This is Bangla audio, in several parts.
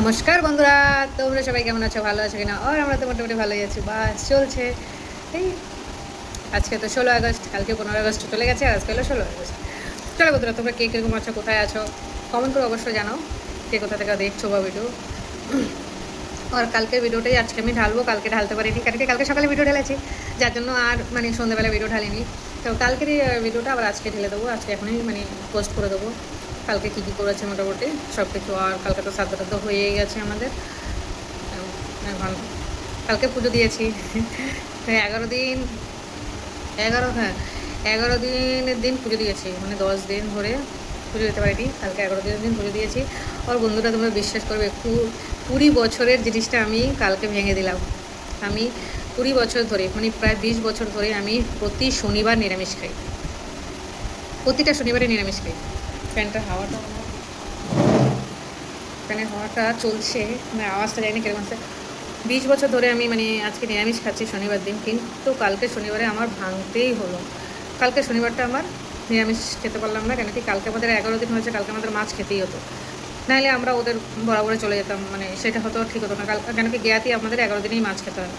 নমস্কার বন্ধুরা, তোমরা সবাই কেমন আছো? ভালো আছো কিনা? আর আমরা তো মোটামুটি ভালোই আছি, বাস চলছে। এই আজকে তো 16 আগস্ট, কালকে 15 আগস্ট চলে গেছে, আর আজকে হলো 16 আগস্ট। চলো বন্ধুরা, তোমরা কে কীরকম আছো, কোথায় আছো, কমেন্ট করে অবশ্যই জানাও কে কোথা থেকে দেখছো বা ভিডিও। আর কালকের ভিডিওটাই আজকে আমি ঢালবো, কালকে ঢালতে পারিনি, কালকে সকালে ভিডিও ঢেলেছি, যার জন্য আর সন্ধ্যেবেলা ভিডিও ঢালিনি। তো কালকের ভিডিওটা আবার আজকে ঢেলে দেবো, আজকে এখনই পোস্ট করে দেবো কালকে কী কী করেছে মোটামুটি সব কিছু। আর কালকে তো শ্রাদ্ধ হয়েই গেছে আমাদের। এখন কালকে পুজো দিয়েছি 11 দিন, 11 দিনের দিন পুজো দিয়েছি, 10 দিন ধরে পুজো দিতে পারিনি, কালকে 11 দিনের দিন পুজো দিয়েছি। আর বন্ধুরা, তোমরা বিশ্বাস করবে, 20 বছরের জিনিসটা আমি কালকে ভেঙে দিলাম। আমি 20 বছর ধরে, প্রায় 20 বছর ধরে আমি প্রতি শনিবার নিরামিষ খাই, প্রতিটা শনিবারে নিরামিষ খাই। ফ্যানের হাওয়াটা চলছে, আওয়াজটা জানি না কিরকম আছে। 20 বছর ধরে আমি আজকে নিরামিষ খাচ্ছি শনিবার দিন, কিন্তু কালকে শনিবারে আমার ভাঙতেই হলো। কালকে শনিবারটা আমার নিরামিষ খেতে পারলাম না, কেন কি কালকে আমাদের 11 দিন হয়েছে, কালকে আমাদের মাছ খেতেই হতো, নাহলে আমরা ওদের বরাবরে চলে যেতাম, সেটা হতো ঠিক হতো না। কেন কি জ্ঞাতি আমাদের 11 দিনেই মাছ খেতে হয়।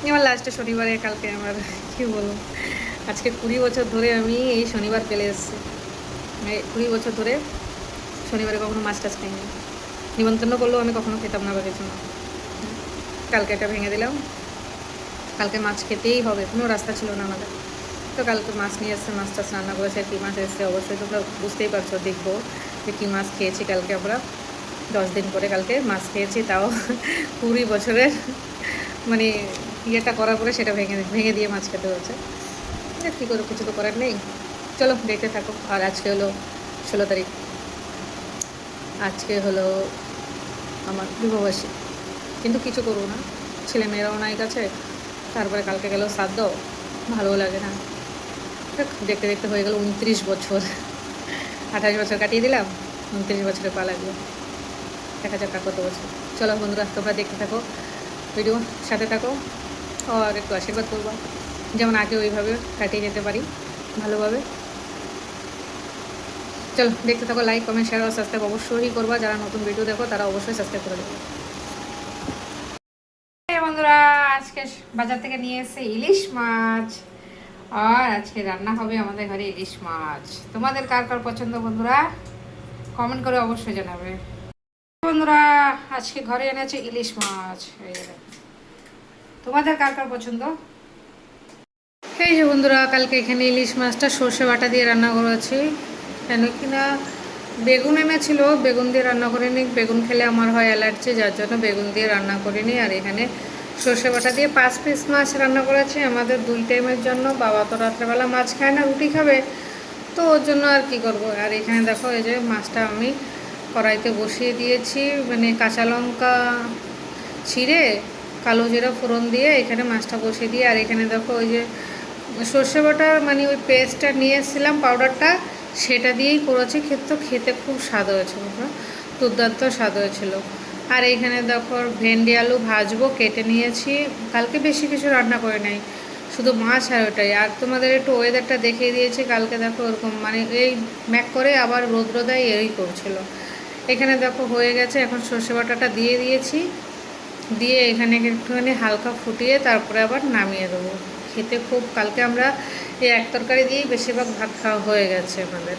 এবার লাস্টে শনিবারে কালকে আমার কী বলবো, আজকে 20 বছর ধরে আমি এই শনিবার পেলে এসেছি। 20 বছর ধরে শনিবারে কখনো মাছ টাছ খাইনি, নিমন্ত্রণ করলেও আমি কখনো খেতাম না বা কিছু না। কালকে এটা ভেঙে দিলাম, কালকে মাছ খেতেই হবে, কোনো রাস্তা ছিল না আমাদের। তো কালকে মাছ নিয়ে এসছে, মাছ টাছ রান্না করেছে। কী মাছ এসছে অবশ্যই তোমরা বুঝতেই পারছো, দেখবো যে কী মাছ খেয়েছি কালকে আমরা। 10 দিন পরে কালকে মাছ খেয়েছি, তাও 20 বছরের ইয়েটা করার পরে সেটা ভেঙে দিয়ে মাছ খেতে হয়েছে। কী করে, কিছু তো করার নেই। চলো দেখতে থাকো। আর আজকে হলো 16 তারিখ, আজকে হলো আমার বিবাহবার্ষিকী, কিন্তু কিছু করবো না, ছেলেমেয়েরাও নাই কাছে। তারপরে কালকে গেল শ্রাদ্ধ, ভালোও লাগে না। দেখতে দেখতে হয়ে গেল 29 বছর, 28 বছর কাটিয়ে দিলাম, 29 বছরে পা লাগলো। দেখা যাক কত বছর। চলো বন্ধুরা, তোমরা দেখতে থাকো ভিডিও, সাথে থাকো, আর একটু আশীর্বাদ করবা যেমন আগে ওইভাবে কাটিয়ে যেতে পারি ভালোভাবে। চলো দেখতে থাকো, লাইক কমেন্ট শেয়ার আর সাবস্ক্রাইব অবশ্যই করবা। যারা নতুন ভিডিও দেখো তারা অবশ্যই সাবস্ক্রাইব করে দেবো। বন্ধুরা, আজকে বাজার থেকে নিয়ে এসে ইলিশ মাছ, আর আজকে রান্না হবে আমাদের ঘরে ইলিশ মাছ। তোমাদের কার কার পছন্দ বন্ধুরা, কমেন্ট করে অবশ্যই জানাবে। বন্ধুরা, আজকে ঘরে এনেছে ইলিশ মাছ, তোমাদের কার কার পছন্দ? এই যে বন্ধুরা, কালকে এখানে ইলিশ মাছটা সর্ষে বাটা দিয়ে রান্না করেছি, কেন কিনা বেগুন এনেছিল, বেগুন দিয়ে রান্না করিনি। বেগুন খেলে আমার হয় অ্যালার্জি, যার জন্য বেগুন দিয়ে রান্না করিনি। আর এখানে সর্ষে বাটা দিয়ে 5 পিস মাছ রান্না করেছি আমাদের 2 টাইমের জন্য। বাবা তো রাত্রেবেলা মাছ খায় না, রুটি খাবে, তো ওর জন্য আর কি করব। আর এখানে দেখো, এই যে মাছটা আমি কড়াইতে বসিয়ে দিয়েছি, কাঁচা লঙ্কা ছিঁড়ে কালো জিরা ফোড়ন দিয়ে এখানে মাছটা বসিয়ে দিয়ে, আর এখানে দেখো ওই যে সর্ষে বাটার ওই পেস্টটা নিয়ে এসেছিলাম, পাউডারটা, সেটা দিয়েই করেছি। খেতে খুব স্বাদ হয়েছিল, দুর্দান্ত স্বাদ হয়েছিল। আর এইখানে দেখো ভেন্ডি আলু ভাজবো, কেটে নিয়েছি। কালকে বেশি কিছু রান্না করে নাই, শুধু মাছ আর ওটাই। আর তোমাদের একটু ওয়েদারটা দেখিয়ে দিয়েছি, কালকে দেখো ওরকম এই ম্যাক করে আবার রোদ্রদাই এই করছিল। এখানে দেখো হয়ে গেছে, এখন সর্ষে বাটাটা দিয়ে দিয়েছি, দিয়ে এখানে একটুখানি হালকা ফুটিয়ে তারপরে আবার নামিয়ে দেবো। খেতে খুব, কালকে আমরা এই এক তরকারি দিয়েই বেশিরভাগ ভাত খাওয়া হয়ে গেছে আমাদের।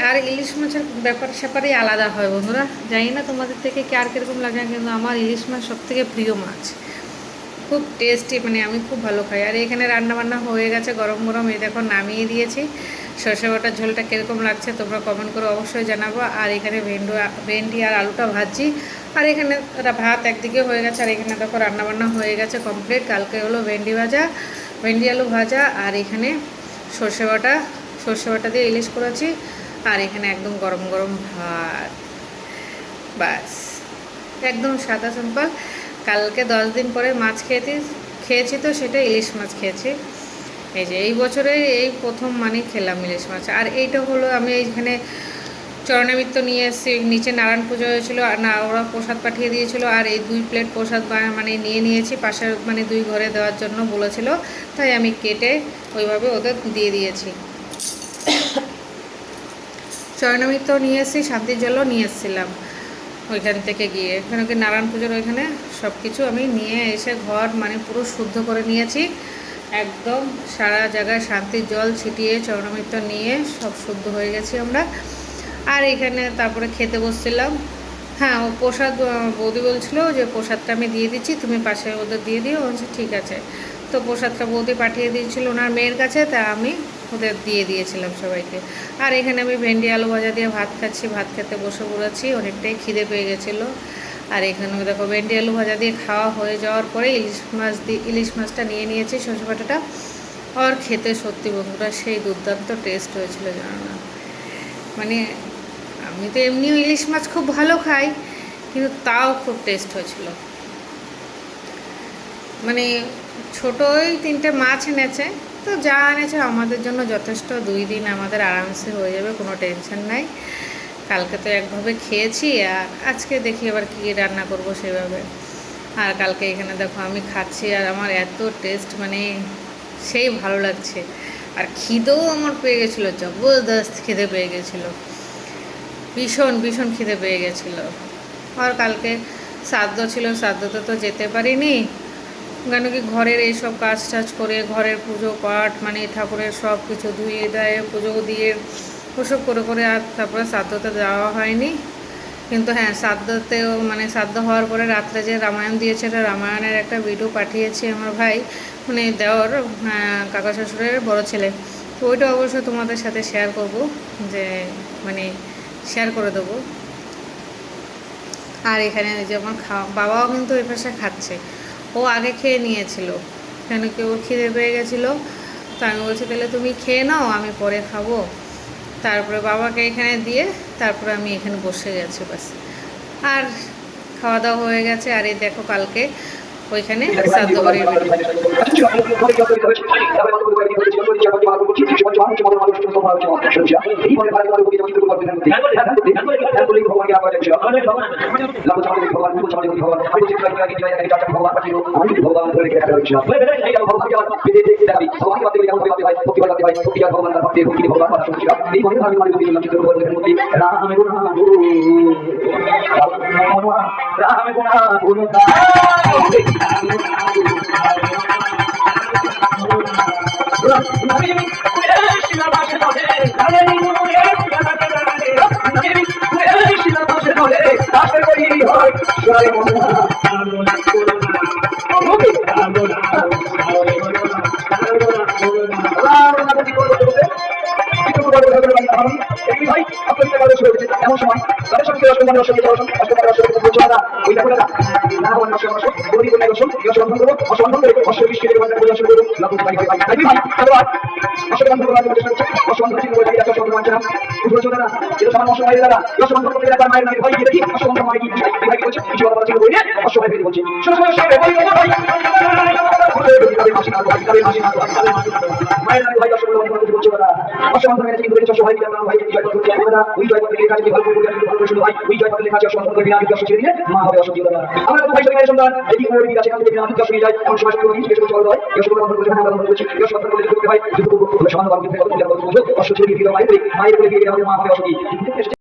আর ইলিশ মাছের ব্যাপার স্যাপারই আলাদা হয় বন্ধুরা, জানি না তোমাদের থেকে কার কীরকম লাগে, কিন্তু আমার ইলিশ মাছ সবথেকে প্রিয় মাছ, খুব টেস্টি, আমি খুব ভালো খাই। আর এখানে রান্নাবান্না হয়ে গেছে, গরম গরম এই দেখো নামিয়ে দিয়েছি। সর্ষে বাটার ঝোলটা কীরকম লাগছে তোমরা কমেন্ট করে অবশ্যই জানাবো। আর এখানে ভেন্ডি আর আলুটা ভাজছি, আর এখানে ভাত একদিকে হয়ে গেছে, আর এখানে দেখো রান্নাবান্না হয়ে গেছে কমপ্লিট। কালকে হলো ভেন্ডি আলু ভাজা, আর এখানে সর্ষে বাটা দিয়ে ইলিশ করেছি, আর এখানে একদম গরম গরম ভাত, বাস একদম সাদা সিম্পল। কালকে 10 দিন পরে মাছ খেয়েছি, তো সেটা ইলিশ মাছ খেয়েছি। এই যে এই বছরে এই প্রথম খেলাম ইলিশ মাছ। আর এইটা হলো আমি এইখানে চরণামিত্র নিয়ে এসেছি, নিচে নারায়ণ পুজো হয়েছিল, আর না ওরা প্রসাদ পাঠিয়ে দিয়েছিল, আর এই 2 প্লেট প্রসাদ নিয়ে নিয়েছি, পাশের 2 ঘরে দেওয়ার জন্য বলেছিল, তাই আমি কেটে ওইভাবে ওদের দিয়ে দিয়েছি। চরণামিত্র নিয়ে এসেছি, শান্তির জলও নিয়ে এসেছিলাম। ওইখান থেকে গিয়ে কেন কি নারায়ণ পুজোর ওইখানে সব কিছু আমি নিয়ে এসে ঘর মানে পুরো শুদ্ধ করে নিয়েছি, একদম সারা জায়গায় শান্তির জল ছিটিয়ে চরণামৃত নিয়ে সব শুদ্ধ হয়ে গেছি আমরা। আর এখানে তারপরে খেতে বসছিলাম। হ্যাঁ, ও প্রসাদ বৌদি বলছিল যে প্রসাদটা আমি দিয়ে দিচ্ছি, তুমি পাশে ওদের দিয়ে দিও। বলছি ঠিক আছে। তো প্রসাদটা বৌদি পাঠিয়ে দিয়েছিল ওনার মেয়ের কাছে, তা আমি ওদের দিয়ে দিয়েছিলাম সবাইকে। আর এখানে আমি ভেন্ডি আলু ভাজা দিয়ে ভাত খাচ্ছি, ভাত খেতে বসে পড়েছি, অনেকটাই খিদে পেয়ে গেছিলো। আর এখানেও দেখো ভেন্ডি আলু ভাজা দিয়ে খাওয়া হয়ে যাওয়ার পরে ইলিশ মাছটা নিয়ে নিয়েছি, সরষে বাটাটা। আর খেতে সত্যি বন্ধুরা সেই দুর্দান্ত টেস্ট হয়েছিল, জানো না। মানে আমি তো এমনিও ইলিশ মাছ খুব ভালো খাই, কিন্তু তাও খুব টেস্ট হয়েছিল। মানে ছোটোই 3টে মাছ এনেছে, তো যা এনেছে আমাদের জন্য যথেষ্ট। 2 দিন আমাদের আরামসে হয়ে যাবে, কোনো টেনশন নাই। কালকে তো একভাবে খেয়েছি, আর আজকে দেখি এবার কী রান্না করব সেভাবে। আর কালকে এখানে দেখো আমি খাচ্ছি, আর আমার এত টেস্ট মানে সেই ভালো লাগছে। আর খিদেও আমার পেয়ে গেছিলো, জবরদস্ত খিদে পেয়ে গেছিলো, ভীষণ ভীষণ খিদে পেয়ে গেছিলো। আর কালকে শ্রাদ্ধ ছিল, শ্রাদ্ধতে তো যেতে পারিনি, কেন কি ঘরের এইসব কাজ টাজ করে ঘরের পুজো পাঠ মানে ঠাকুরের সব কিছু ধুয়ে দেয়, পুজো দিয়ে ওসব করে করে আর তারপরে শ্রাদ্ধতে যাওয়া হয়নি। কিন্তু হ্যাঁ, শ্রাদ্ধতেও মানে শ্রাদ্ধ হওয়ার পরে রাত্রে যে রামায়ণ দিয়েছে, এটা রামায়ণের একটা ভিডিও পাঠিয়েছে আমার ভাই, মানে দেওর কাকা শ্বশুরের বড় ছেলে। তো ওইটা অবশ্যই তোমাদের সাথে শেয়ার করব, যে মানে শেয়ার করে দেবো। আর এখানে যেমন বাবাও কিন্তু ওই পাশে খাচ্ছে, ও আগে খেয়ে নিয়েছিল, কেন কি ওর খিদে পেয়ে গেছিলো। তো আমি বলছি তাহলে তুমি খেয়ে নাও, আমি পরে খাবো। তারপরে বাবাকে এখানে দিয়ে তারপরে আমি এখানে বসে গেছি বাস। আর খাওয়া দাওয়া হয়ে গেছে। আর এই দেখো কালকে ওইখানে শ্রাদ্ধ বাড়ির এমন সময় তাদের সঙ্গে মায়ের